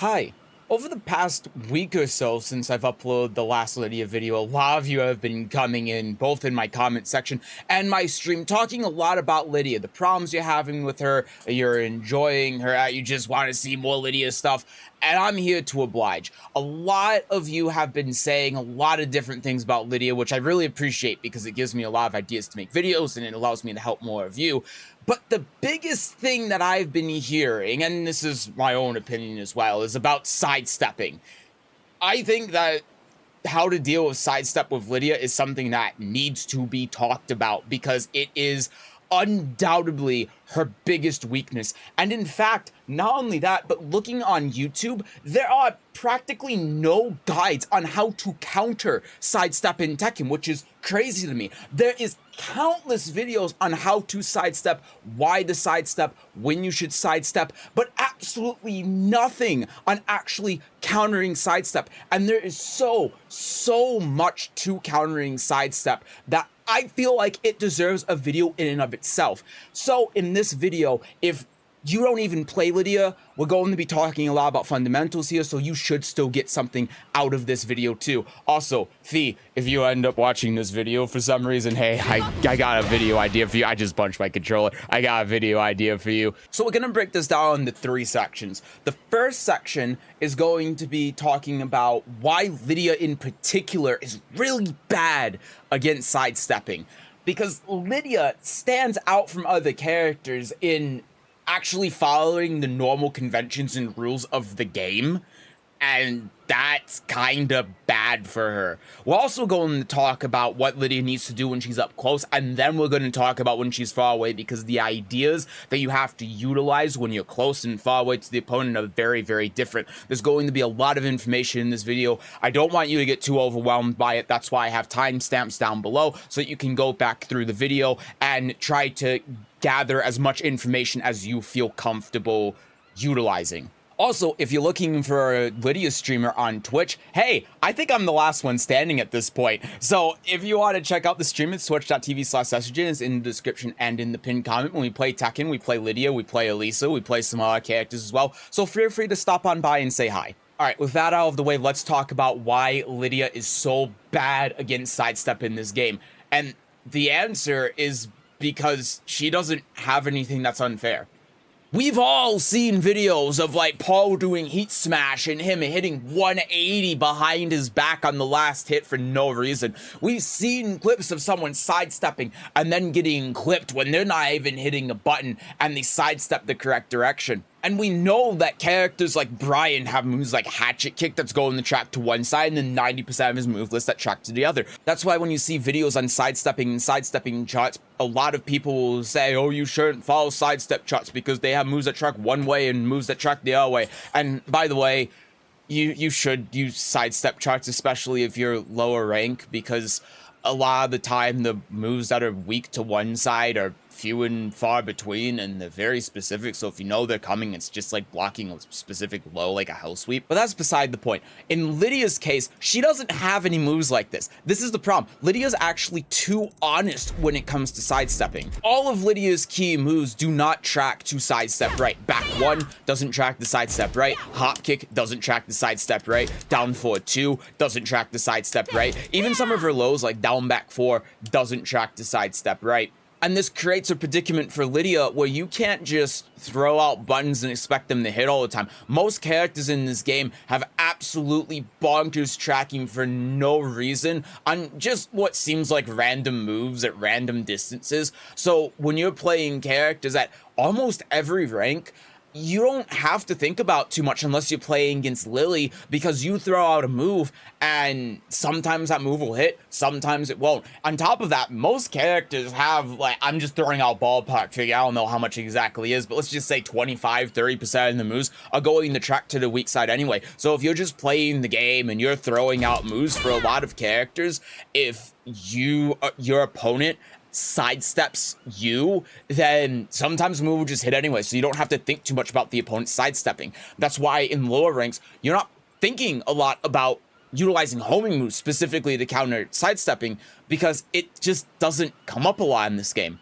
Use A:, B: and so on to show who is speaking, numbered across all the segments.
A: Hi. Over the past week or so since I've uploaded the last Lidia video, a lot of you have been coming in, both in my comment section and my stream, talking a lot about Lidia, the problems you're having with her, you're enjoying her, you just want to see more Lidia stuff, and I'm here to oblige. A lot of you have been saying a lot of different things about Lidia, which I really appreciate because it gives me a lot of ideas to make videos and it allows me to help more of you. But the biggest thing that I've been hearing, and this is my own opinion as well, is about sidestepping. I think that how to deal with sidestep with Lidia is something that needs to be talked about because it is undoubtedly her biggest weakness. And in fact, not only that, but looking on YouTube, there are practically no guides on how to counter sidestep in Tekken, which is crazy to me. There is countless videos on how to sidestep, why to sidestep, when you should sidestep, but absolutely nothing on actually countering sidestep. And there is so much to countering sidestep that I feel like it deserves a video in and of itself. So in this video, if you don't even play Lidia, we're going to be talking a lot about fundamentals here, so you should still get something out of this video too. Also, Fee, if you end up watching this video for some reason, hey, I got a video idea for you. I just punched my controller. I got a video idea for you. So we're going to break this down into 3 sections. The first section is going to be talking about why Lidia in particular is really bad against sidestepping. Because Lidia stands out from other characters in actually following the normal conventions and rules of the game, and that's kind of bad for her. We're also going to talk about what Lidia needs to do when she's up close, and then we're going to talk about when she's far away, because the ideas that you have to utilize when you're close and far away to the opponent are very different. There's going to be a lot of information in this video. I don't want you to get too overwhelmed by it. That's why I have timestamps down below so that you can go back through the video and try to gather as much information as you feel comfortable utilizing. Also, if you're looking for a Lidia streamer on Twitch, hey, I think I'm the last one standing at this point. So if you want to check out the stream, it's twitch.tv/Sesujin. It's in the description and in the pinned comment. When we play Tekken, we play Lidia, we play Elisa, we play some other characters as well. So feel free to stop on by and say hi. All right, with that out of the way, let's talk about why Lidia is so bad against sidestep in this game. And the answer is because she doesn't have anything that's unfair. We've all seen videos of like Paul doing heat smash and him hitting 180 behind his back on the last hit for no reason. We've seen clips of someone sidestepping and then getting clipped when they're not even hitting a button and they sidestep the correct direction. And we know that characters like Brian have moves like Hatchet Kick that's going the track to one side and then 90% of his move list that track to the other. That's why when you see videos on sidestepping and sidestepping charts, a lot of people will say, oh, you shouldn't follow sidestep charts because they have moves that track one way and moves that track the other way. And by the way, you should use sidestep charts, especially if you're lower rank, because a lot of the time the moves that are weak to one side are few and far between, and they're very specific, so if you know they're coming, it's just like blocking a specific low, like a hell sweep. But that's beside the point. In Lidia's case, she doesn't have any moves like this. This is the problem. Lidia's actually too honest when it comes to sidestepping. All of Lidia's key moves do not track to sidestep right. Back 1 doesn't track the sidestep right. Hop kick doesn't track the sidestep right. Down 4-2 doesn't track the sidestep right. Even some of her lows, like down back 4, doesn't track the sidestep right. And this creates a predicament for Lidia where you can't just throw out buttons and expect them to hit all the time. Most characters in this game have absolutely bonkers tracking for no reason on just what seems like random moves at random distances. So when you're playing characters at almost every rank, you don't have to think about too much unless you're playing against Lily, because you throw out a move and sometimes that move will hit, sometimes it won't. On top of that, most characters have, like, I'm just throwing out ballpark figure, I don't know how much exactly is, but let's just say 25-30% of the moves are going the track to the weak side anyway. So if you're just playing the game and you're throwing out moves for a lot of characters, if your opponent sidesteps you, then sometimes the move will just hit anyway, so you don't have to think too much about the opponent sidestepping. That's why in lower ranks, you're not thinking a lot about utilizing homing moves specifically to counter sidestepping, because it just doesn't come up a lot in this game.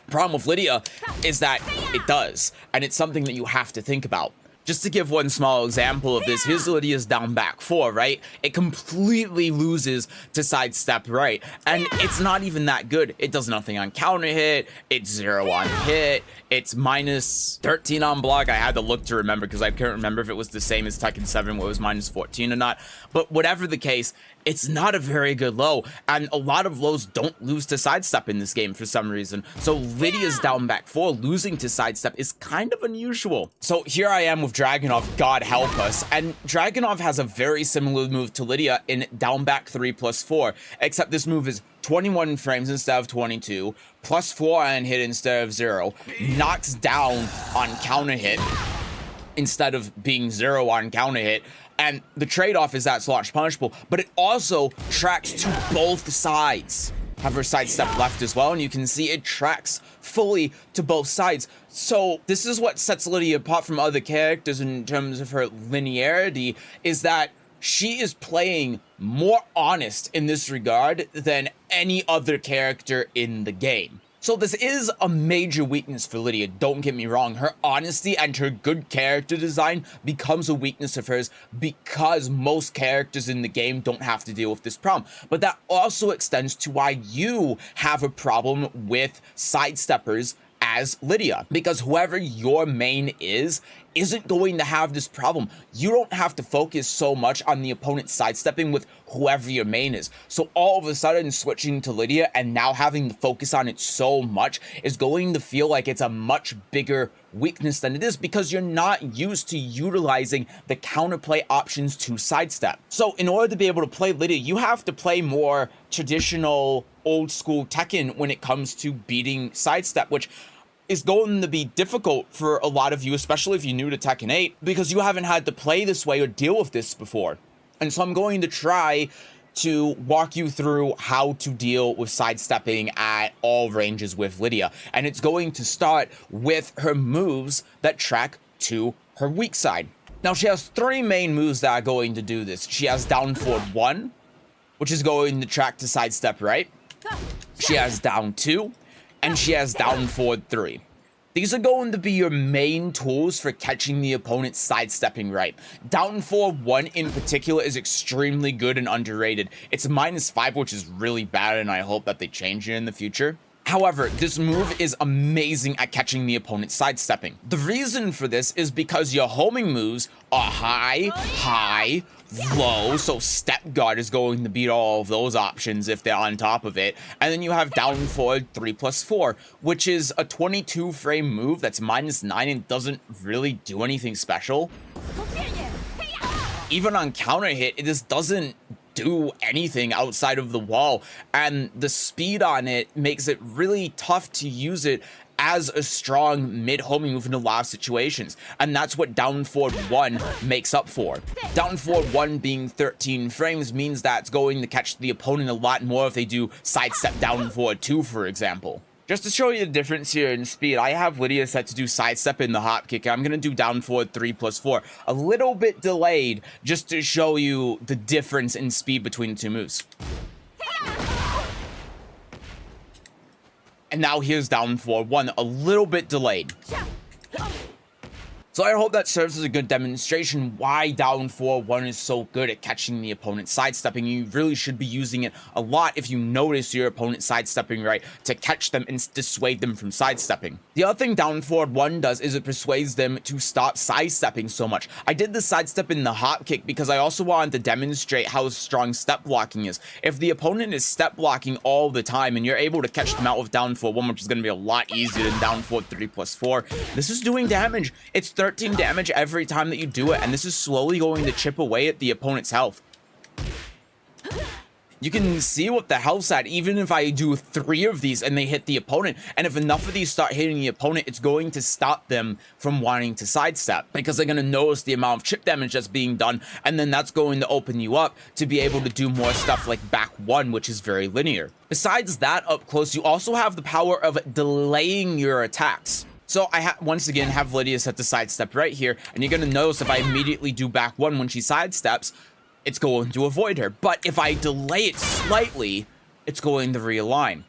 A: The problem with Lidia is that it does, and it's something that you have to think about. Just to give one small example of this, here's Lydia's down back 4, right? It completely loses to sidestep right, and it's not even that good. It does nothing on counter hit, it's 0 on hit, it's minus 13 on block. I had to look to remember because I couldn't remember if it was the same as Tekken 7 where it was minus 14 or not, but whatever the case, it's not a very good low, and a lot of lows don't lose to sidestep in this game for some reason. So Lydia's down back 4 losing to sidestep is kind of unusual. So here I am with Dragunov, God help us, and Dragunov has a very similar move to Lidia in down back 3+4, except this move is 21 frames instead of 22, +4 on hit instead of 0, knocks down on counter hit instead of being 0 on counter hit, and the trade-off is that's launch punishable, but it also tracks to both sides. Have her sidestep left as well, and you can see it tracks fully to both sides. So this is what sets Lidia apart from other characters in terms of her linearity, is that she is playing more honest in this regard than any other character in the game. So this is a major weakness for Lidia, don't get me wrong. Her honesty and her good character design becomes a weakness of hers because most characters in the game don't have to deal with this problem. But that also extends to why you have a problem with sidesteppers as Lidia, because whoever your main is isn't going to have this problem. You don't have to focus so much on the opponent sidestepping with whoever your main is. So all of a sudden switching to Lidia and now having to focus on it so much is going to feel like it's a much bigger weakness than it is, because you're not used to utilizing the counterplay options to sidestep. So in order to be able to play Lidia, you have to play more traditional old school Tekken when it comes to beating sidestep, which is going to be difficult for a lot of you, especially if you're new to Tekken 8, because you haven't had to play this way or deal with this before. And so I'm going to try to walk you through how to deal with sidestepping at all ranges with Lidia. And it's going to start with her moves that track to her weak side. Now she has 3 main moves that are going to do this. She has down forward 1, which is going to track to sidestep right. She has down 2, and she has down forward 3. These are going to be your main tools for catching the opponent sidestepping right. Down forward 1 in particular is extremely good and underrated. It's -5, which is really bad, and I hope that they change it in the future. However, this move is amazing at catching the opponent sidestepping. The reason for this is because your homing moves are high, high, low, so step guard is going to beat all of those options if they're on top of it. And then you have down forward 3+4, which is a 22 frame move that's -9 and doesn't really do anything special. Even on counter hit, it just doesn't do anything outside of the wall, and the speed on it makes it really tough to use it as a strong mid-homing move in a lot of situations, and that's what down forward 1 makes up for. Down forward 1 being 13 frames means that it's going to catch the opponent a lot more if they do sidestep down forward 2, for example. Just to show you the difference here in speed, I have Lidia set to do sidestep in the hop kick. I'm going to do down forward 3+4. A little bit delayed, just to show you the difference in speed between the 2 moves. And now here's down forward 1, a little bit delayed. So I hope that serves as a good demonstration why down forward 1 is so good at catching the opponent sidestepping. You really should be using it a lot if you notice your opponent sidestepping right, to catch them and dissuade them from sidestepping. The other thing down forward 1 does is it persuades them to stop sidestepping so much. I did the sidestep in the hop kick because I also wanted to demonstrate how strong step blocking is. If the opponent is step blocking all the time and you're able to catch them out with down forward 1, which is going to be a lot easier than down forward 3+4, this is doing damage. It's 13 damage every time that you do it, and this is slowly going to chip away at the opponent's health. You can see what the health's at even if I do 3 of these and they hit the opponent, and if enough of these start hitting the opponent, it's going to stop them from wanting to sidestep, because they're going to notice the amount of chip damage that's being done, and then that's going to open you up to be able to do more stuff like back 1, which is very linear. Besides that, up close, you also have the power of delaying your attacks. So I once again have Lidia set to sidestep right here, and you're going to notice if I immediately do back 1 when she sidesteps, it's going to avoid her. But if I delay it slightly, it's going to realign.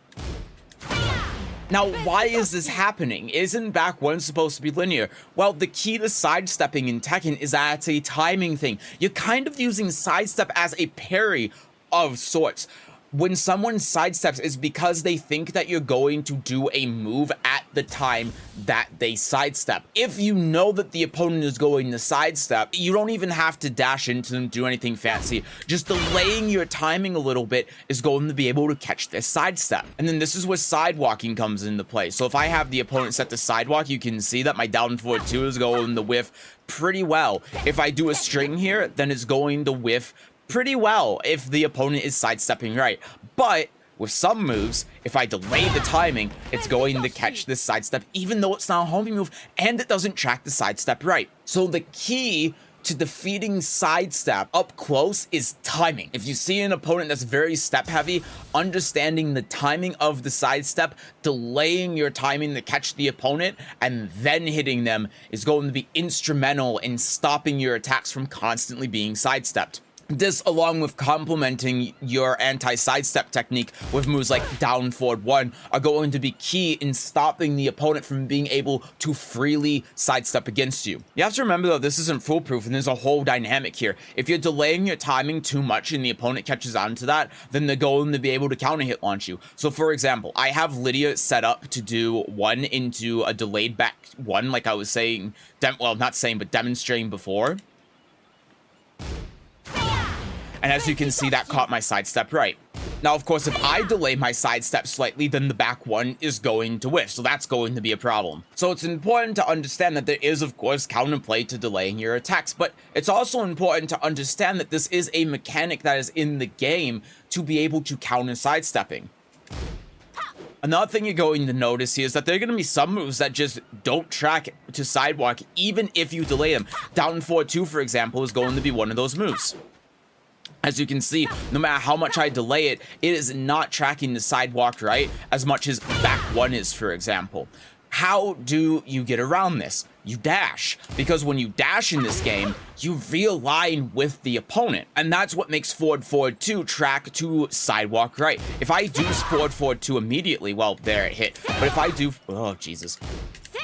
A: Now, why is this happening? Isn't back one supposed to be linear? Well, the key to sidestepping in Tekken is that it's a timing thing. You're kind of using sidestep as a parry of sorts. When someone sidesteps, it's because they think that you're going to do a move at the time that they sidestep. If you know that the opponent is going to sidestep, you don't even have to dash into them, do anything fancy. Just delaying your timing a little bit is going to be able to catch this sidestep. And then this is where sidewalking comes into play. So if I have the opponent set to sidewalk, you can see that my down forward 2 is going to whiff pretty well. If I do a string here, then it's going to whiff pretty well if the opponent is sidestepping right. But with some moves, if I delay the timing, it's going to catch this sidestep even though it's not a homing move and it doesn't track the sidestep right. So the key to defeating sidestep up close is timing. If you see an opponent that's very step heavy, understanding the timing of the sidestep, delaying your timing to catch the opponent, and then hitting them is going to be instrumental in stopping your attacks from constantly being sidestepped. This, along with complementing your anti-sidestep technique with moves like down forward 1, are going to be key in stopping the opponent from being able to freely sidestep against you. You have to remember though, this isn't foolproof and there's a whole dynamic here. If you're delaying your timing too much and the opponent catches on to that, then they're going to be able to counter hit launch you. So for example, I have Lidia set up to do 1 into a delayed back 1, like I was saying, well, not saying, but demonstrating before. And as you can see, that caught my sidestep right. Now, of course, if I delay my sidestep slightly, then the back 1 is going to whiff. So that's going to be a problem. So it's important to understand that there is, of course, counterplay to delaying your attacks. But it's also important to understand that this is a mechanic that is in the game to be able to counter sidestepping. Another thing you're going to notice here is that there are going to be some moves that just don't track to sidewalk, even if you delay them. Down forward 2, for example, is going to be one of those moves. As you can see, no matter how much I delay it, it is not tracking the sidewalk right as much as back 1 is, for example. How do you get around this? You dash, because when you dash in this game, you realign with the opponent, and that's what makes forward 2 track to sidewalk right. If I do forward 2 immediately, well, there it hit. But if I do, oh Jesus.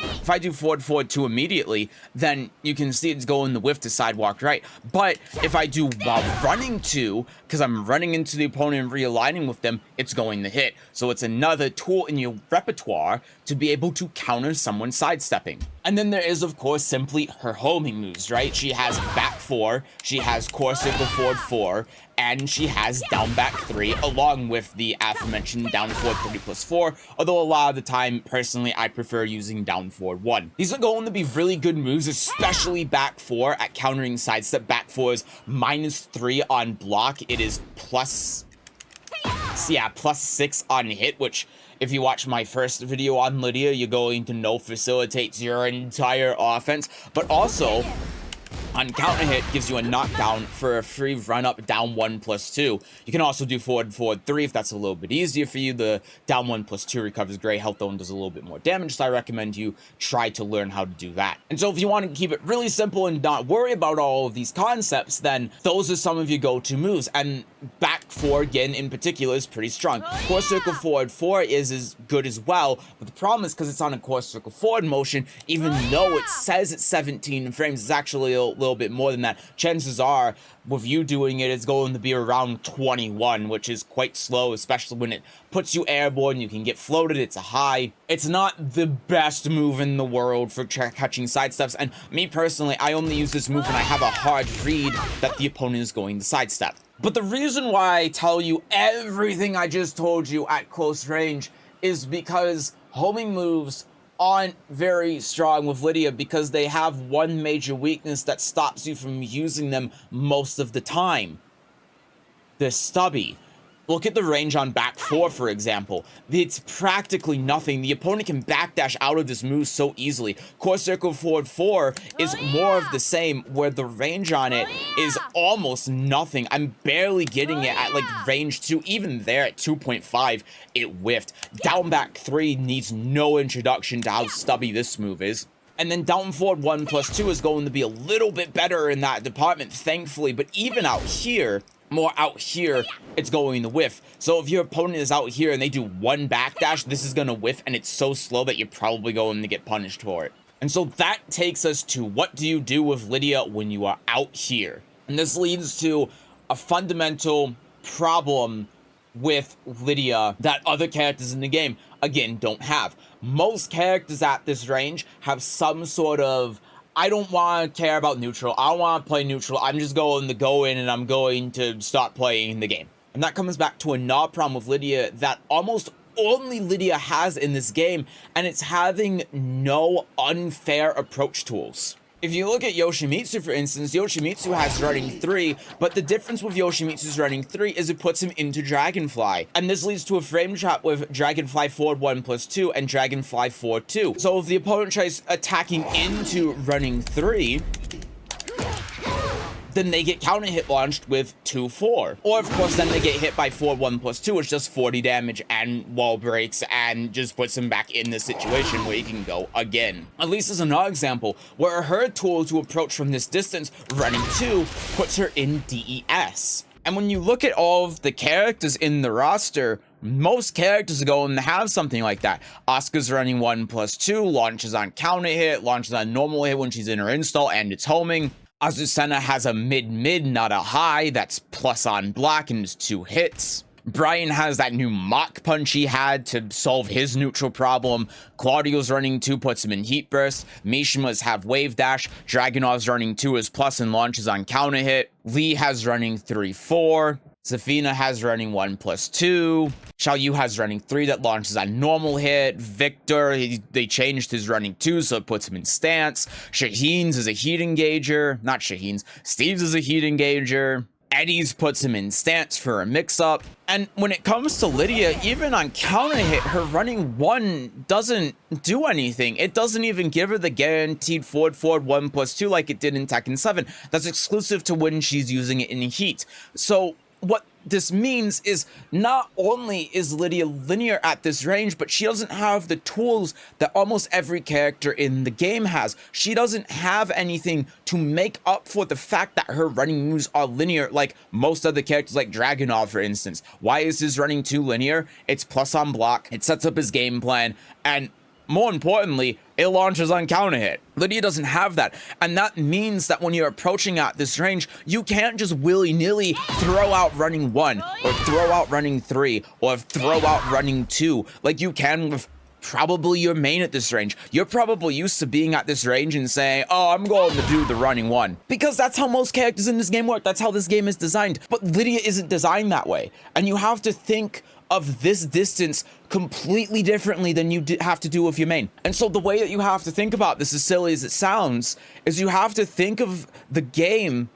A: If I do forward 2 immediately, then you can see it's going the whiff to sidewalk right. But if I do while running 2, because I'm running into the opponent and realigning with them, it's going to hit. So it's another tool in your repertoire to be able to counter someone sidestepping. And then there is, of course, simply her homing moves, right? She has back 4, she has core circle forward 4, and she has down back 3, along with the aforementioned down forward 30 plus 4, although a lot of the time, personally, I prefer using down forward 1. These are going to be really good moves, especially back 4 at countering sidestep. Back 4 is -3 on block. It is plus 6 on hit, which, if you watch my first video on Lidia, you're going to know facilitates your entire offense, but also on counter hit gives you a knockdown for a free run up down 1 plus 2. You can also do forward 3 if that's a little bit easier for you. The down 1 plus 2 recovers gray health though and does a little bit more damage, so I recommend you try to learn how to do that. And so if you want to keep it really simple and not worry about all of these concepts, then those are some of your go-to moves. And back 4 again in particular is pretty strong. Core circle forward 4 is as good as well, but the problem is because it's on a core circle forward motion, even though it says it's 17 frames, it's actually a little bit more than that. Chances are, with you doing it, it's going to be around 21, which is quite slow, especially when it puts you airborne. You can get floated. It's a high. It's not the best move in the world for catching sidesteps, and me personally, I only use this move when I have a hard read that the opponent is going to sidestep. But the reason why I tell you everything I just told you at close range is because homing moves aren't very strong with Lidia, because they have one major weakness that stops you from using them most of the time. They're stubby. Look at the range on back 4, for example. It's practically nothing. The opponent can backdash out of this move so easily. Core circle forward 4 is more of the same, where the range on it is almost nothing. I'm barely getting it at like range 2. Even there at 2.5, it whiffed. Down back 3 needs no introduction to how stubby this move is. And then down forward 1 plus 2 is going to be a little bit better in that department, thankfully. But even out here, more out here, it's going to whiff. So if your opponent is out here and they do one backdash, this is going to whiff, and it's so slow that you're probably going to get punished for it. And so that takes us to what do you do with Lidia when you are out here? And this leads to a fundamental problem with Lidia that other characters in the game, again, don't have. Most characters at this range have some sort of, I don't want to care about neutral, I don't want to play neutral, I'm just going to go in and I'm going to start playing the game. And that comes back to another problem with Lidia that almost only Lidia has in this game, and it's having no unfair approach tools. If you look at Yoshimitsu, for instance, Yoshimitsu has running 3, but the difference with Yoshimitsu's running 3 is it puts him into Dragonfly. And this leads to a frame trap with Dragonfly forward 1+2 and Dragonfly forward 2. So if the opponent tries attacking into running 3, then they get counter hit launched with 2-4. Or of course then they get hit by 4-1+2, which does 40 damage and wall breaks and just puts them back in the situation where you can go again. At least as another example, where her tool to approach from this distance, running 2, puts her in DES. And when you look at all of the characters in the roster, most characters are going to have something like that. Asuka's running 1+2, launches on counter hit, launches on normal hit when she's in her install and it's homing. Azucena has a mid-mid, not a high, that's plus on block and is 2 hits. Brian has that new Mach Punch he had to solve his neutral problem. Claudio's running 2, puts him in Heat Burst. Mishima's have Wave Dash. Dragunov's running 2 is plus and launches on counter hit. Lee has running 3-4. Zafina has running 1+2. Xiaoyu has running 3 that launches on normal hit. Victor, they changed his running 2, so it puts him in stance. Shaheen's is a heat engager. Not Shaheen's. Steve's is a heat engager. Eddie's puts him in stance for a mix-up. And when it comes to Lidia, even on counter hit, her running 1 doesn't do anything. It doesn't even give her the guaranteed forward 1+2 like it did in Tekken 7. That's exclusive to when she's using it in heat. So what this means is not only is Lidia linear at this range, but she doesn't have the tools that almost every character in the game has. She doesn't have anything to make up for the fact that her running moves are linear like most other characters, like Dragunov, for instance. Why is his running 2 linear? It's plus on block, it sets up his game plan, and more importantly, it launches on counter hit. Lidia doesn't have that, and that means that when you're approaching at this range, you can't just willy-nilly throw out running 1, or throw out running 3, or throw out running 2, like you can with probably your main at this range. You're probably used to being at this range and saying, oh, I'm going to do the running 1. Because that's how most characters in this game work, that's how this game is designed. But Lidia isn't designed that way, and you have to think of this distance completely differently than you have to do with your main. And so the way that you have to think about this, as silly as it sounds, is you have to think of the game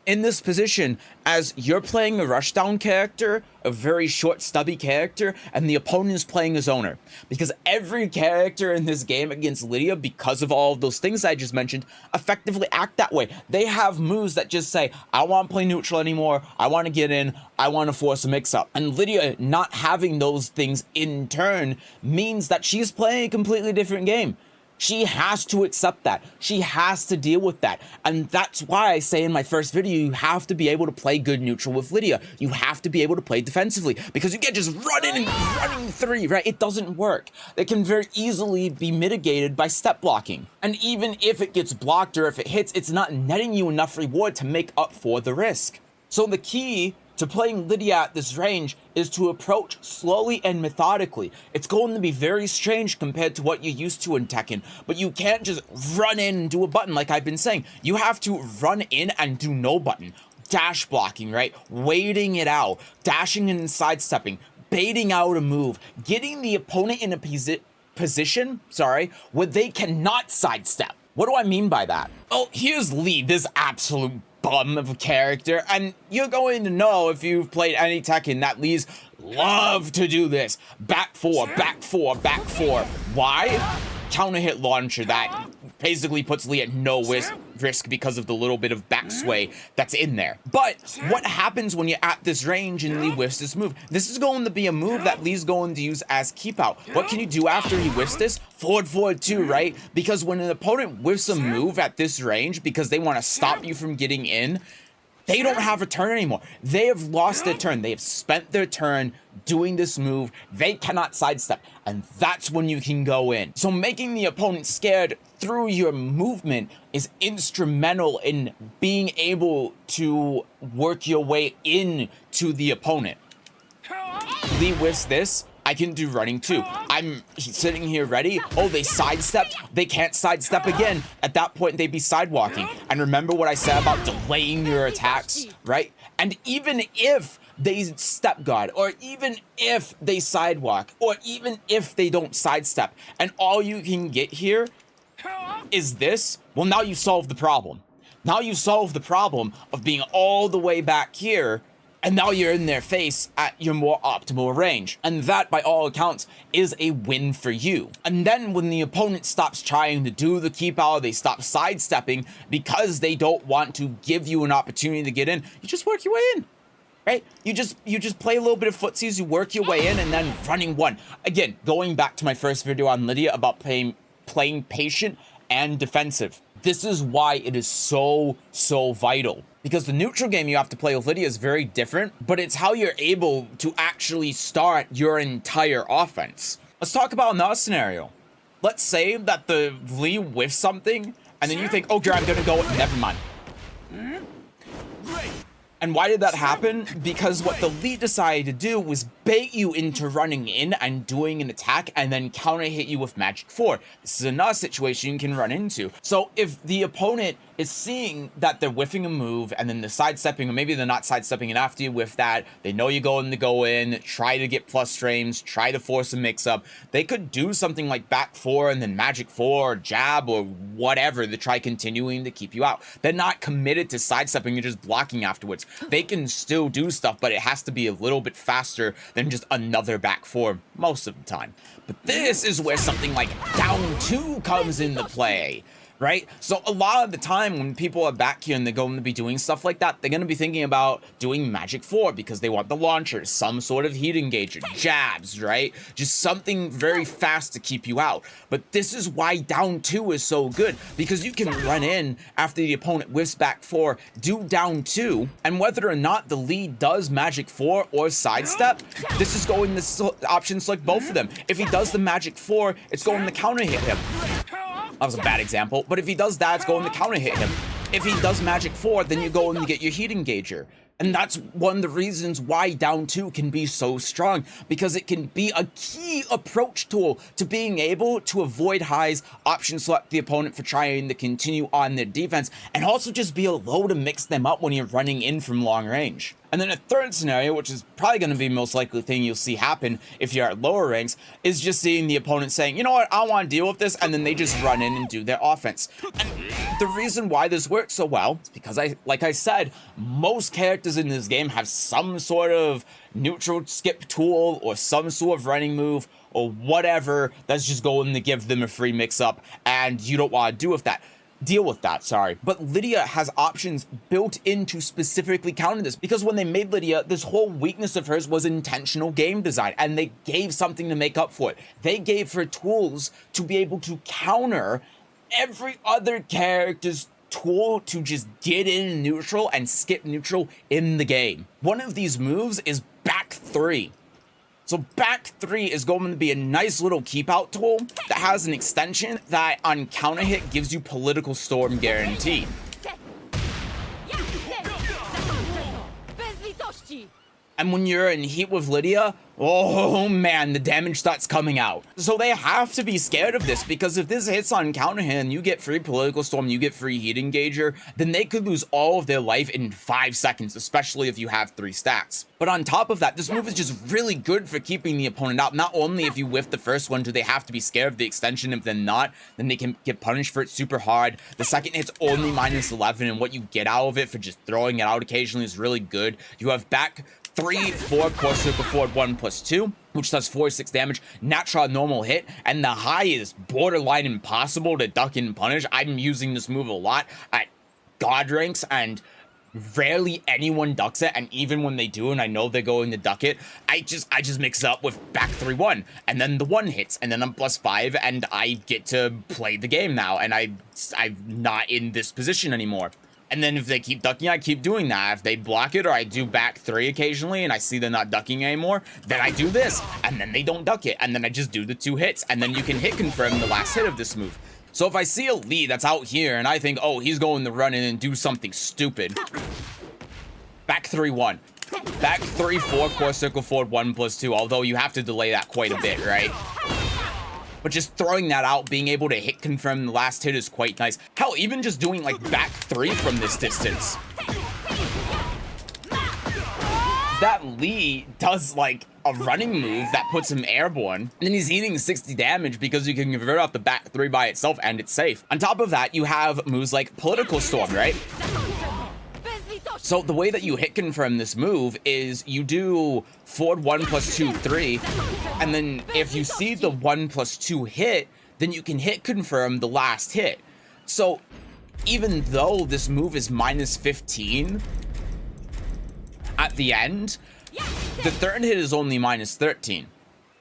A: in this position as you're playing a rushdown character, a very short stubby character, and the opponent is playing his owner. Because every character in this game against Lidia, because of all of those things I just mentioned, effectively act that way. They have moves that just say, I want to play neutral anymore, I want to get in, I want to force a mix-up. And Lidia not having those things in turn means that she's playing a completely different game. She has to accept that. She has to deal with that. And that's why I say in my first video, you have to be able to play good neutral with Lidia. You have to be able to play defensively, because you can't just run in and running 3, right? It doesn't work. It can very easily be mitigated by step blocking. And even if it gets blocked or if it hits, it's not netting you enough reward to make up for the risk. So the key to playing Lidia at this range is to approach slowly and methodically. It's going to be very strange compared to what you're used to in Tekken, but you can't just run in and do a button like I've been saying. You have to run in and do no button. Dash blocking, right? Waiting it out, dashing and sidestepping, baiting out a move, getting the opponent in a position, where they cannot sidestep. What do I mean by that? Oh, here's Lee, this absolute bum of a character, and you're going to know if you've played any Tekken that Lees love to do this. Back 4, back 4, back 4. Why? Counter hit launcher that basically puts Lee at no risk because of the little bit of back sway that's in there. But what happens when you're at this range and Lee whiffs this move? This is going to be a move that Lee's going to use as keep out. What can you do after he whiffs this? Forward 2, right? Because when an opponent whiffs a move at this range because they want to stop you from getting in, They don't have a turn anymore. They have lost their turn. They have spent their turn doing this move. They cannot sidestep, and that's when you can go in. So making the opponent scared through your movement is instrumental in being able to work your way into the opponent. Lee whiffs this. I can do running too. I'm sitting here ready. Oh, they sidestepped. They can't sidestep again. At that point, they'd be sidewalking. And remember what I said about delaying your attacks, right? And even if they step guard, or even if they sidewalk, or even if they don't sidestep, and all you can get here is this, well, now you solve the problem. Now you solve the problem of being all the way back here, and now you're in their face at your more optimal range. And that, by all accounts, is a win for you. And then when the opponent stops trying to do the keep out, they stop sidestepping because they don't want to give you an opportunity to get in, you just work your way in. Right? You just play a little bit of footsies, you work your way in, and then running one. Again, going back to my first video on Lidia about playing patient and defensive. This is why it is so vital. Because the neutral game you have to play with Lidia is very different, but it's how you're able to actually start your entire offense. Let's talk about another scenario. Let's say that the Lee whiffs something, and then you think, okay, I'm gonna go, never mind. And why did that happen? Because what the Lee decided to do was bait you into running in and doing an attack and then counter hit you with Magic 4. This is another situation you can run into. So if the opponent is seeing that they're whiffing a move and then they're sidestepping, or maybe they're not sidestepping it after you whiff that, they know you're going to go in, try to get plus frames, try to force a mix-up, they could do something like back 4 and then Magic 4 or jab or whatever to try continuing to keep you out. They're not committed to sidestepping, you're just blocking afterwards. They can still do stuff, but it has to be a little bit faster than just another back 4 most of the time. But this is where something like down 2 comes into play. Right? So a lot of the time when people are back here and they're going to be doing stuff like that, they're going to be thinking about doing Magic 4 because they want the launcher, some sort of heat engager, jabs, right? Just something very fast to keep you out. But this is why down 2 is so good, because you can run in after the opponent whiffs back 4, do down 2, and whether or not the lead does Magic 4 or sidestep, this is going to option select both of them. If he does the Magic 4, it's going to counter hit him. That was a bad example, but if he does that, it's going to counter hit him. If he does Magic 4, then you go and get your heat engager. And that's one of the reasons why down 2 can be so strong, because it can be a key approach tool to being able to avoid highs, option select the opponent for trying to continue on their defense, and also just be able to mix them up when you're running in from long range. And then a third scenario, which is probably going to be the most likely thing you'll see happen if you're at lower ranks, is just seeing the opponent saying, you know what, I want to deal with this, and then they just run in and do their offense. And the reason why this works so well is because, like I said, most characters in this game have some sort of neutral skip tool or some sort of running move or whatever that's just going to give them a free mix-up, and you don't want to deal with that. But Lidia has options built in to specifically counter this, because when they made Lidia, this whole weakness of hers was intentional game design, and they gave something to make up for it. They gave her tools to be able to counter every other character's tool to just get in neutral and skip neutral in the game. One of these moves is back 3. So back 3 is going to be a nice little keep out tool that has an extension that on counter hit gives you political storm guaranteed. And when you're in heat with Lidia, oh man, the damage starts coming out. So they have to be scared of this, because if this hits on counter hit and you get free political storm, you get free heat engager, then they could lose all of their life in 5 seconds, especially if you have 3 stacks. But on top of that, this move is just really good for keeping the opponent out. Not only if you whiff the first one do they have to be scared of the extension, if they're not, then they can get punished for it super hard. The second hit's only -11, and what you get out of it for just throwing it out occasionally is really good. You have back 3, 4, core circle forward 1+2, which does 4-6 damage, natural normal hit, and the high is borderline impossible to duck and punish. I'm using this move a lot at god ranks, and rarely anyone ducks it, and even when they do and I know they're going to duck it, I just mix it up with back 3-1, and then the 1 hits, and then I'm +5, and I get to play the game now, and I'm not in this position anymore. And then if they keep ducking, I keep doing that. If they block it, or I do back 3 occasionally and I see they're not ducking anymore, then I do this, and then they don't duck it, and then I just do the 2 hits, and then you can hit confirm the last hit of this move. So if I see a lead that's out here and I think, oh, he's going to run in and do something stupid, back 3-1. Back 3-4, core circle forward 1+2, although you have to delay that quite a bit, right? But just throwing that out, being able to hit confirm the last hit is quite nice. Hell, even just doing like back 3 from this distance. That Lee does like a running move that puts him airborne, and then he's eating 60 damage because you can convert off the back 3 by itself and it's safe. On top of that, you have moves like Political Storm, right? So the way that you hit confirm this move is you do forward 1+2, 3, and then if you see the 1+2 hit, then you can hit confirm the last hit. So even though this move is -15 at the end, the third hit is only -13,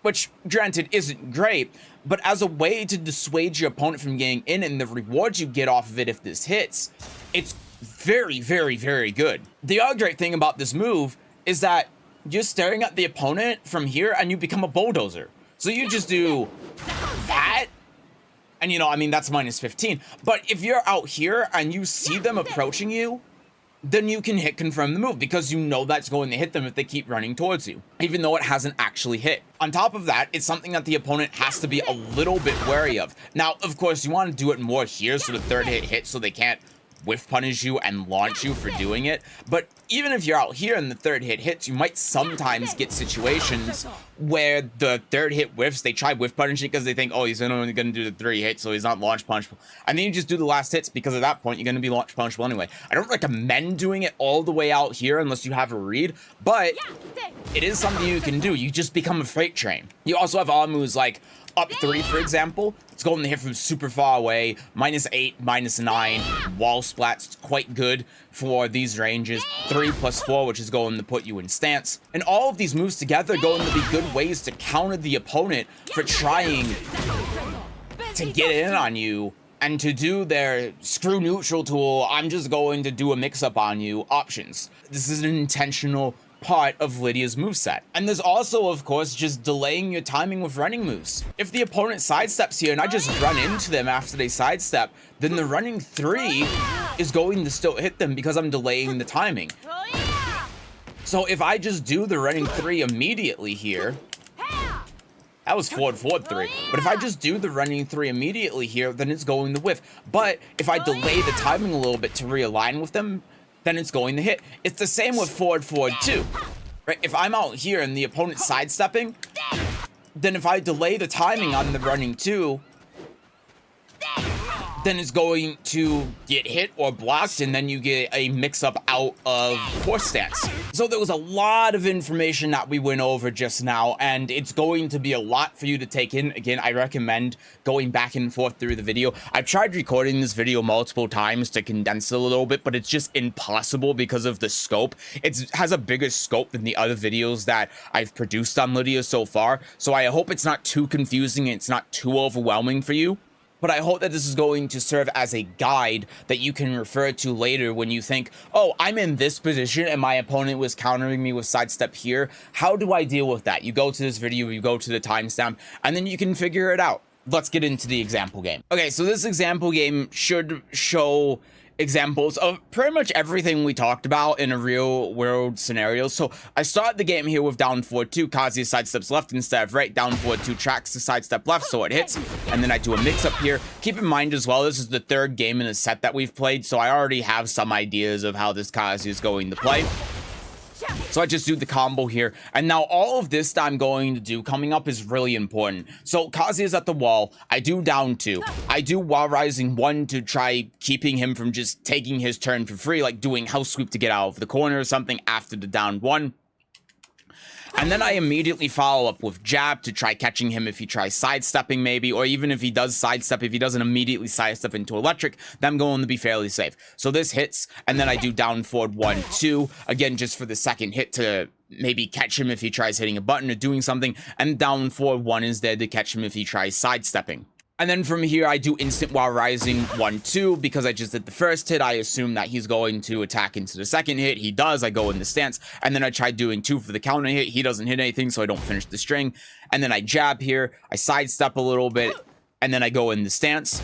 A: which granted isn't great, but as a way to dissuade your opponent from getting in and the rewards you get off of it if this hits, it's very, very, very good. The other great thing about this move is that you're staring at the opponent from here and you become a bulldozer. So you just do that, and you know, I mean, that's -15. But if you're out here and you see them approaching you, then you can hit confirm the move because you know that's going to hit them if they keep running towards you, even though it hasn't actually hit. On top of that, it's something that the opponent has to be a little bit wary of. Now, of course, you want to do it more here so the third hit hits so they can't whiff punish you and launch you for doing it. But even if you're out here and the third hit hits, you might sometimes get situations where the third hit whiffs. They try whiff punishing because they think, oh, he's only going to do the 3 hits, so he's not launch punishable. And then you just do the last hits because at that point, you're going to be launch punishable anyway. I don't recommend doing it all the way out here unless you have a read, but it is something you can do. You just become a freight train. You also have all moves like up 3, for example. It's going to hit from super far away, -8, -9, wall splats, quite good for these ranges, 3+4, which is going to put you in stance. And all of these moves together are going to be good ways to counter the opponent for trying to get in on you and to do their screw neutral tool, I'm just going to do a mix-up on you options. This is an intentional part of Lidia's moveset. And there's also, of course, just delaying your timing with running moves. If the opponent sidesteps here and I just run into them after they sidestep, then the running 3 is going to still hit them because I'm delaying the timing. So if I just do the running 3 immediately here, that was forward 3. But if I just do the running 3 immediately here, then it's going to whiff. But if I delay the timing a little bit to realign with them, then it's going to hit. It's the same with forward 2, right? If I'm out here and the opponent's sidestepping, then if I delay the timing on the running 2, then it's going to get hit or blocked, and then you get a mix-up out of course stance. So there was a lot of information that we went over just now, and it's going to be a lot for you to take in. Again, I recommend going back and forth through the video. I've tried recording this video multiple times to condense it a little bit, but it's just impossible because of the scope. It has a bigger scope than the other videos that I've produced on Lidia so far, so I hope it's not too confusing and it's not too overwhelming for you. But I hope that this is going to serve as a guide that you can refer to later when you think, oh, I'm in this position and my opponent was countering me with sidestep here. How do I deal with that? You go to this video, you go to the timestamp, and then you can figure it out. Let's get into the example game. Okay, so this example game should show examples of pretty much everything we talked about in a real world scenario. So I start the game here with down forward 2, Kazuya sidesteps left instead of right, down forward 2 tracks to sidestep left, so it hits, and then I do a mix up here. Keep in mind as well, this is the 3rd game in a set that we've played, so I already have some ideas of how this Kazuya is going to play. So I just do the combo here, and now all of this that I'm going to do coming up is really important. So Kazuya's at the wall, I do down 2, I do wall rising 1 to try keeping him from just taking his turn for free, like doing house sweep to get out of the corner or something after the down 1. And then I immediately follow up with jab to try catching him if he tries sidestepping maybe, or even if he does sidestep, if he doesn't immediately sidestep into electric, then I'm going to be fairly safe. So this hits, and then I do down forward 1, 2, again, just for the second hit to maybe catch him if he tries hitting a button or doing something, and down forward 1 is there to catch him if he tries sidestepping. And then from here, I do instant while rising 1-2 because I just did the first hit. I assume that he's going to attack into the second hit. He does. I go in the stance. And then I try doing 2 for the counter hit. He doesn't hit anything, so I don't finish the string. And then I jab here. I sidestep a little bit. And then I go in the stance.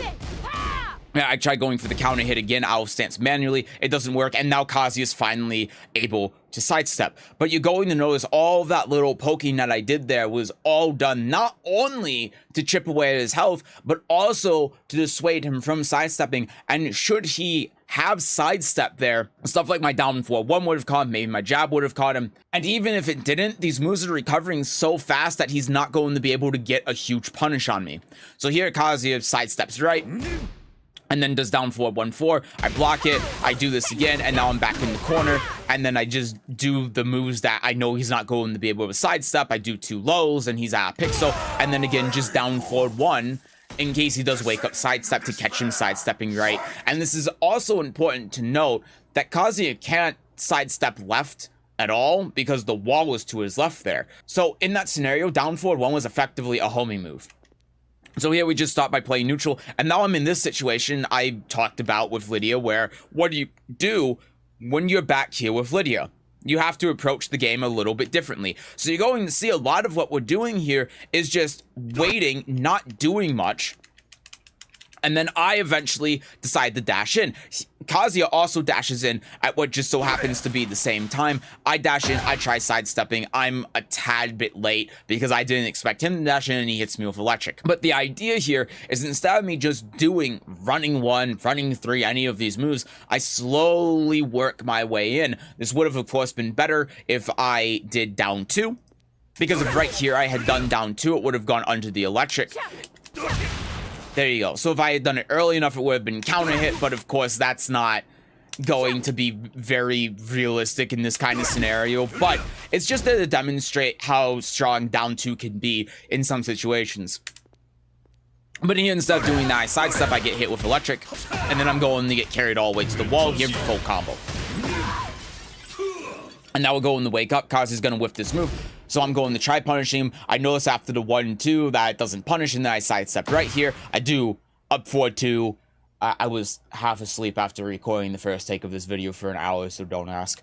A: Yeah, I try going for the counter hit again. I'll stance manually. It doesn't work. And now Kazuya is finally able to sidestep. But you're going to notice all that little poking that I did there was all done not only to chip away at his health, but also to dissuade him from sidestepping. And should he have sidestep there, stuff like my down 4-1 would have caught him, maybe my jab would have caught him. And even if it didn't, these moves are recovering so fast that he's not going to be able to get a huge punish on me. So here Kazuya sidesteps right. And then does down 4-1-4. I block it. I do this again, and now I'm back in the corner. And then I just do the moves that I know he's not going to be able to sidestep. I do 2 lows, and he's at a pixel. And then again, just down 4-1 in case he does wake up sidestep to catch him sidestepping right. And this is also important to note that Kazuya can't sidestep left at all because the wall was to his left there. So in that scenario, down 4-1 was effectively a homing move. So here we just start by playing neutral, and now I'm in this situation I talked about with Lidia, where what do you do when you're back here with Lidia? You have to approach the game a little bit differently. So you're going to see a lot of what we're doing here is just waiting, not doing much, and then I eventually decide to dash in. Kazuya also dashes in at what just so happens to be the same time. I dash in, I try sidestepping. I'm a tad bit late because I didn't expect him to dash in and he hits me with electric. But the idea here is instead of me just doing running 1, running 3, any of these moves, I slowly work my way in. This would have, of course, been better if I did down 2. Because if right here I had done down 2, it would have gone under the electric. There you go. So if I had done it early enough, it would have been counter hit, but of course that's not going to be very realistic in this kind of scenario. But it's just to demonstrate how strong down 2 can be in some situations. But here, instead of doing that, I sidestep, I get hit with electric, and then I'm going to get carried all the way to the wall here for full combo. And now we're going to wake up. Kazuya's going to whiff this move. So I'm going to try punishing him. I notice after the 1-2 that it doesn't punish, and then I sidestep right here. I do up 4-2. I was half asleep after recording the first take of this video for an hour, so don't ask.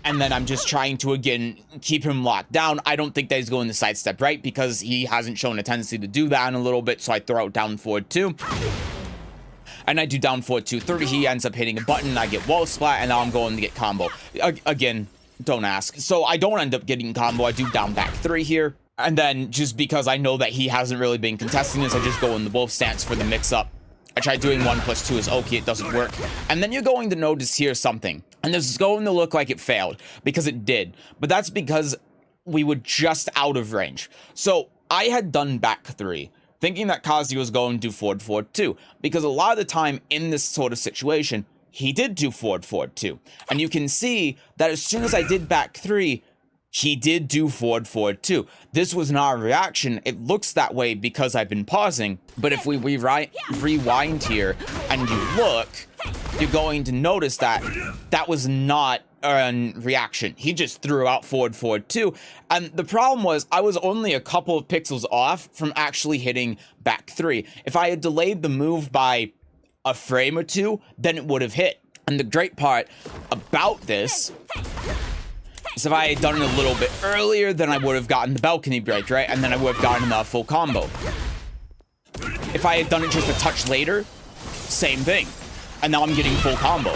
A: And then I'm just trying to, again, keep him locked down. I don't think that he's going to sidestep right because he hasn't shown a tendency to do that in a little bit, so I throw out down 4-2. And I do down 4-2-30. He ends up hitting a button. I get wall splat, and now I'm going to get combo. Again, don't ask. So I don't end up getting combo. I do down back 3 here. And then just because I know that he hasn't really been contesting this, I just go in the wolf stance for the mix-up. I try doing 1+2 as okay, it doesn't work. And then you're going to notice here something. And this is going to look like it failed, because it did. But that's because we were just out of range. So I had done back 3, thinking that Kazuya was going to do forward 4-2, because a lot of the time in this sort of situation, he did do forward 4-2. And you can see that as soon as I did back 3, he did do forward 4-2. This was not a reaction. It looks that way because I've been pausing. But if we rewind here and you look, you're going to notice that that was not a reaction. He just threw out forward 4-2. And the problem was I was only a couple of pixels off from actually hitting back 3. If I had delayed the move by a frame or 2, then it would have hit. And the great part about this is if I had done it a little bit earlier, then I would have gotten the balcony break, right? And then I would have gotten the full combo. If I had done it just a touch later, same thing. And now I'm getting full combo.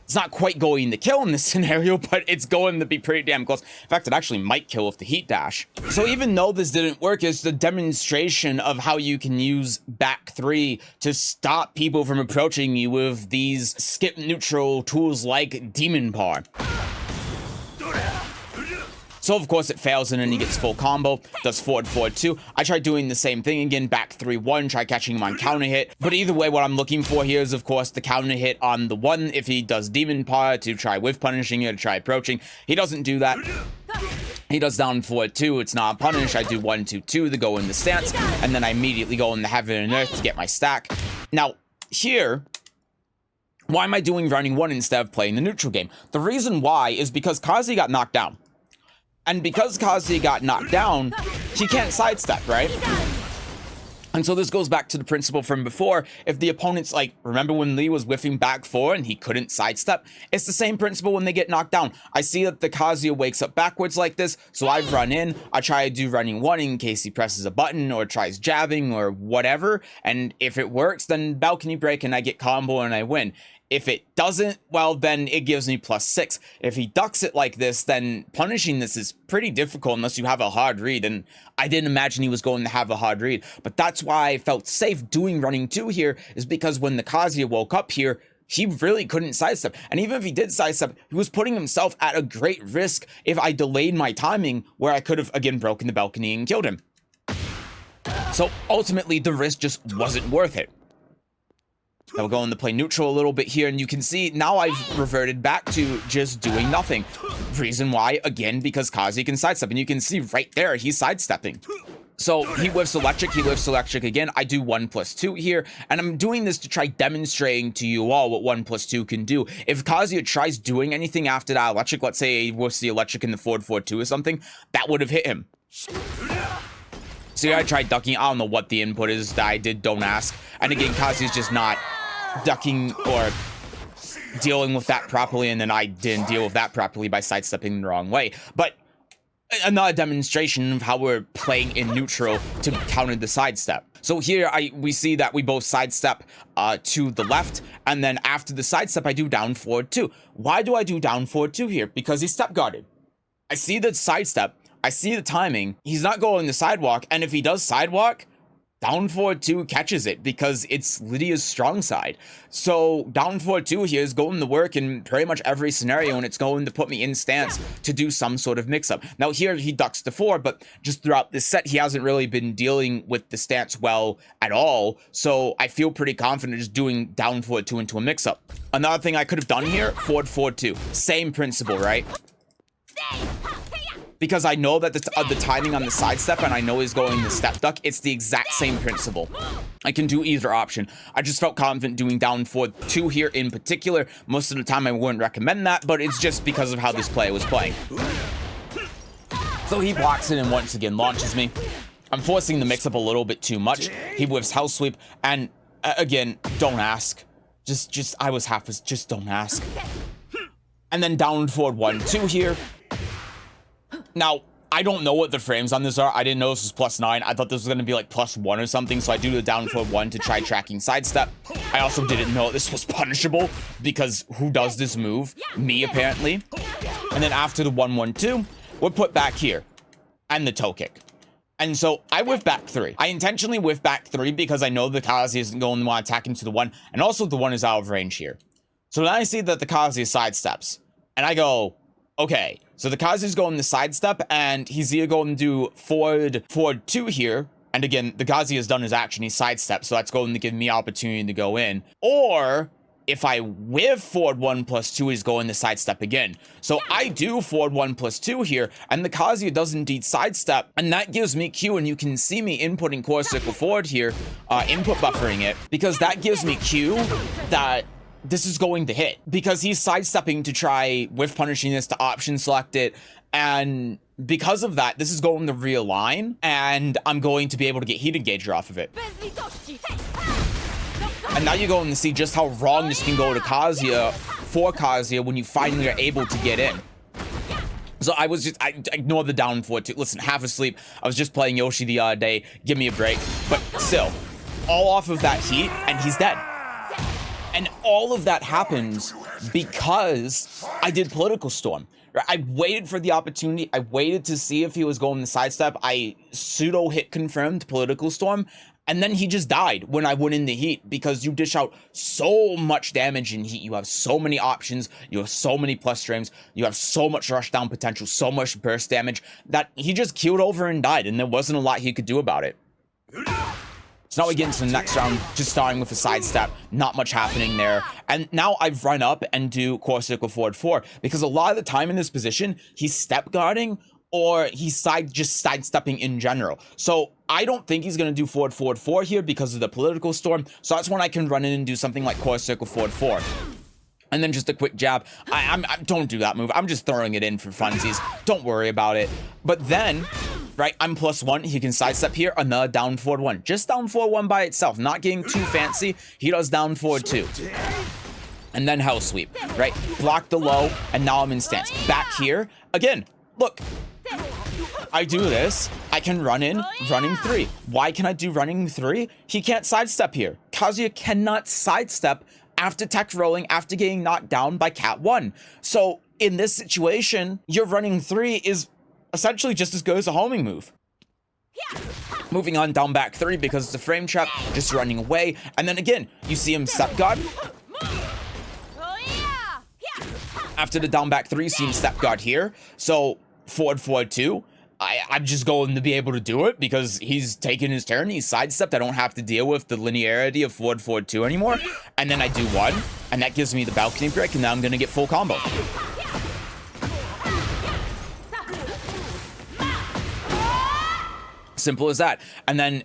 A: It's not quite going to kill in this scenario, but it's going to be pretty damn close. In fact, it actually might kill with the heat dash. So even though this didn't work, it's the demonstration of how you can use back 3 to stop people from approaching you with these skip neutral tools like Demon Paw. So of course it fails, and then he gets full combo, does forward 4-2. I try doing the same thing again, back 3-1, try catching him on counter hit. But either way, what I'm looking for here is of course the counter hit on the 1 if he does Demon Paw to try with punishing it, to try approaching. He doesn't do that. He does down 4-2, it's not punish. I do 1-2-2 to go in the stance, and then I immediately go in the heaven and earth to get my stack. Now, here, why am I doing running 1 instead of playing the neutral game? The reason why is because Kazuya got knocked down. And because Kazuya got knocked down, he can't sidestep, right? And so this goes back to the principle from before. If the opponent's like, remember when Lee was whiffing back 4 and he couldn't sidestep? It's the same principle when they get knocked down. I see that the Kazuya wakes up backwards like this, so I run in. I try to do running 1 in case he presses a button or tries jabbing or whatever. And if it works, then balcony break and I get combo and I win. If it doesn't, well, then it gives me +6. If he ducks it like this, then punishing this is pretty difficult unless you have a hard read, and I didn't imagine he was going to have a hard read. But that's why I felt safe doing running 2 here, is because when the Kazuya woke up here, he really couldn't sidestep. And even if he did sidestep, he was putting himself at a great risk if I delayed my timing, where I could have, again, broken the balcony and killed him. So ultimately, the risk just wasn't worth it. Now we're going to play neutral a little bit here, and you can see now I've reverted back to just doing nothing. Reason why, again, because Kazuya can sidestep, and you can see right there, he's sidestepping. So he whiffs electric again. I do 1+2 here, and I'm doing this to try demonstrating to you all what 1+2 can do. If Kazuya tries doing anything after that electric, let's say he whiffs the electric in the forward 4-2 or something, that would have hit him. So I tried ducking. I don't know what the input is that I did, don't ask. And again, Kazuya's just not ducking or dealing with that properly, and then I didn't deal with that properly by sidestepping the wrong way. But another demonstration of how we're playing in neutral to counter the sidestep. So here we see that we both sidestep to the left, and then after the sidestep I do down forward 2. Why do I do down forward 2 here? Because he's step guarded. I see the sidestep, I see the timing, he's not going the sidewalk, and if he does sidewalk, down forward 2 catches it because it's Lydia's strong side. So down forward 2 here is going to work in pretty much every scenario, and it's going to put me in stance to do some sort of mix-up. Now here he ducks to 4, but just throughout this set he hasn't really been dealing with the stance well at all, so I feel pretty confident just doing down forward 2 into a mix-up. Another thing I could have done here, forward 4-2. Same principle, right? Because I know that the timing on the sidestep, and I know he's going the step duck, it's the exact same principle. I can do either option. I just felt confident doing down forward 2 here in particular. Most of the time I wouldn't recommend that, but it's just because of how this player was playing. So he blocks it and once again launches me. I'm forcing the mix-up a little bit too much. He whiffs house sweep, and again, don't ask. Just don't ask. And then down forward 1-2 here. Now, I don't know what the frames on this are. I didn't know this was +9. I thought this was going to be like +1 or something, so I do the down forward 1 to try tracking sidestep. I also didn't know this was punishable, because who does this move? Me, apparently. And then after the 1-1-2, we're put back here, and the toe kick. And so I whiff back 3. I intentionally whiff back 3 because I know the Kazuya isn't going to want to attack into the 1, and also the 1 is out of range here. So then I see that the Kazuya sidesteps, and I go, okay, so the Kazuya's going to sidestep, and he's either going to do forward 2 here, and again, the Kazuya has done his action, he sidestepped, so that's going to give me opportunity to go in, or if I whiff forward 1+2, he's going to sidestep again. So I do forward 1+2 here, and the Kazuya does indeed sidestep, and that gives me Q, and you can see me inputting core circle forward here, input buffering it, because that gives me Q that this is going to hit, because he's sidestepping to try whiff punishing this to option select it, and because of that, this is going to realign, and I'm going to be able to get heat engager off of it. And now you're going to see just how wrong this can go to Kazuya, for Kazuya, when you finally are able to get in. So I ignored the down forward 2. Listen, half asleep. I was just playing Yoshi the other day. Give me a break. But still, all off of that heat, and he's dead. And all of that happens because I did Political Storm. I waited for the opportunity. I waited to see if he was going to sidestep. I pseudo hit confirmed Political Storm, and then he just died when I went in the heat, because you dish out so much damage in heat. You have so many options. You have so many plus frames. You have so much rushdown potential, so much burst damage, that he just keeled over and died, and there wasn't a lot he could do about it. So now we get into the next round, just starting with a sidestep, not much happening there. And now I've run up and do core circle forward 4, because a lot of the time in this position, he's step guarding, or he's just sidestepping in general. So I don't think he's going to do forward 4 here because of the Political Storm. So that's when I can run in and do something like core circle forward 4. And then just a quick jab. I don't do that move. I'm just throwing it in for funsies. Don't worry about it. But then, right? I'm +1. He can sidestep here. Another down forward 1. Just down forward 1 by itself. Not getting too fancy. He does down forward 2. And then hell sweep, right? Block the low, and now I'm in stance. Back here. Again, look. I do this. I can run in, running 3. Why can I do running 3? He can't sidestep here. Kazuya cannot sidestep after tech rolling, after getting knocked down by Cat 1. So in this situation, your running 3 is essentially just as good as a homing move. Moving on down back 3 because it's a frame trap, just running away. And then again, you see him step guard. After the down back 3, see him step guard here. So forward 2. I'm just going to be able to do it because he's taken his turn. He's sidestepped. I don't have to deal with the linearity of forward 2 anymore. And then I do 1, and that gives me the balcony break, and now I'm going to get full combo. Simple as that. And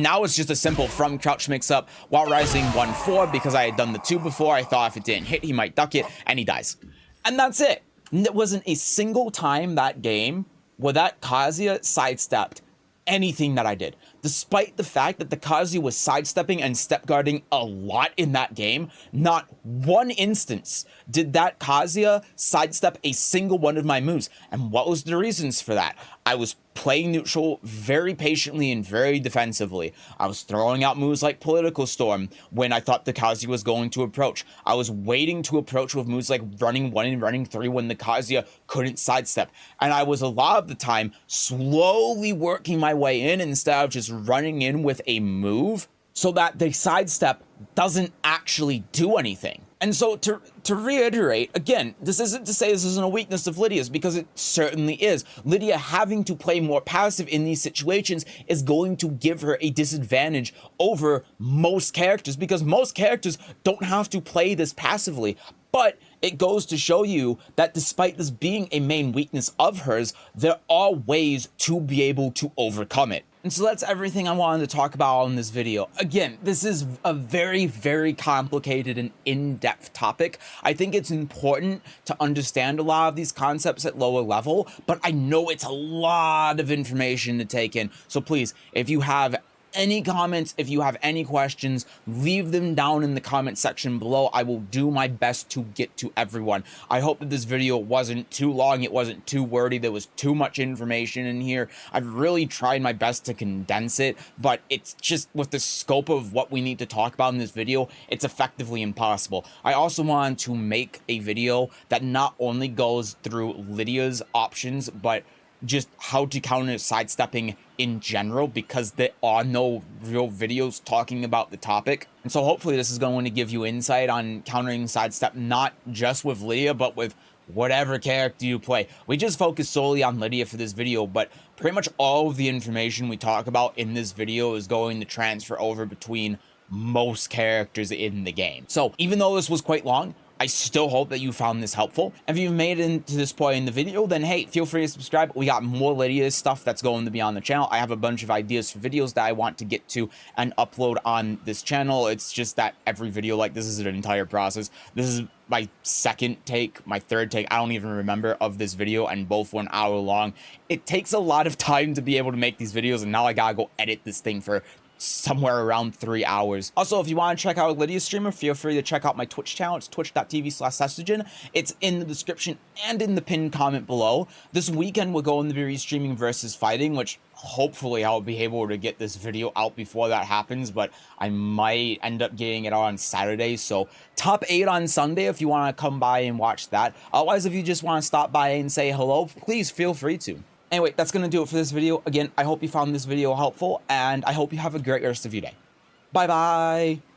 A: now it's just a simple from crouch mix up while rising 1-4 because I had done the 2 before. I thought if it didn't hit, he might duck it, and he dies. And that's it. There wasn't a single time that game where that Kazuya sidestepped anything that I did. Despite the fact that the Kazuya was sidestepping and step guarding a lot in that game, not one instance did that Kazuya sidestep a single one of my moves. And what was the reasons for that? I was playing neutral very patiently and very defensively. I was throwing out moves like Political Storm when I thought the Kazuya was going to approach. I was waiting to approach with moves like running 1 and running 3 when the Kazuya couldn't sidestep. And I was a lot of the time slowly working my way in instead of just running in with a move so that the sidestep doesn't actually do anything. And so to reiterate, again, this isn't to say this isn't a weakness of Lidia's, because it certainly is. Lidia having to play more passive in these situations is going to give her a disadvantage over most characters, because most characters don't have to play this passively. But it goes to show you that despite this being a main weakness of hers, there are ways to be able to overcome it. And so that's everything I wanted to talk about in this video. Again, this is a very, very complicated and in-depth topic. I think it's important to understand a lot of these concepts at lower level, but I know it's a lot of information to take in. So please, if you have any comments, if you have any questions, leave them down in the comment section below. I will do my best to get to everyone. I hope that this video wasn't too long, it wasn't too wordy, there was too much information in here. I've really tried my best to condense it, but it's just with the scope of what we need to talk about in this video, it's effectively impossible. I also wanted to make a video that not only goes through Lidia's options, but just how to counter sidestepping in general, because there are no real videos talking about the topic. And so hopefully this is going to give you insight on countering sidestep, not just with Lidia, but with whatever character you play. We just focus solely on Lidia for this video, but pretty much all of the information we talk about in this video is going to transfer over between most characters in the game. So even though this was quite long, I still hope that you found this helpful. If you've made it to this point in the video, then hey, feel free to subscribe. We got more Lidia stuff that's going to be on the channel. I have a bunch of ideas for videos that I want to get to and upload on this channel. It's just that every video like this is an entire process. This is my second take, my third take, I don't even remember, of this video, and both were an hour long. It takes a lot of time to be able to make these videos, and now I gotta go edit this thing for somewhere around 3 hours. Also, if you want to check out Lidia's streamer, feel free to check out my Twitch channel. It's twitch.tv/Sesujin. It's in the description and in the pinned comment below. This weekend we're going to be restreaming Versus Fighting, which hopefully I'll be able to get this video out before that happens, but I might end up getting it out on Saturday. So top 8 on Sunday if you want to come by and watch that. Otherwise, if you just want to stop by and say hello, please feel free to. Anyway, that's going to do it for this video. Again, I hope you found this video helpful, and I hope you have a great rest of your day. Bye-bye!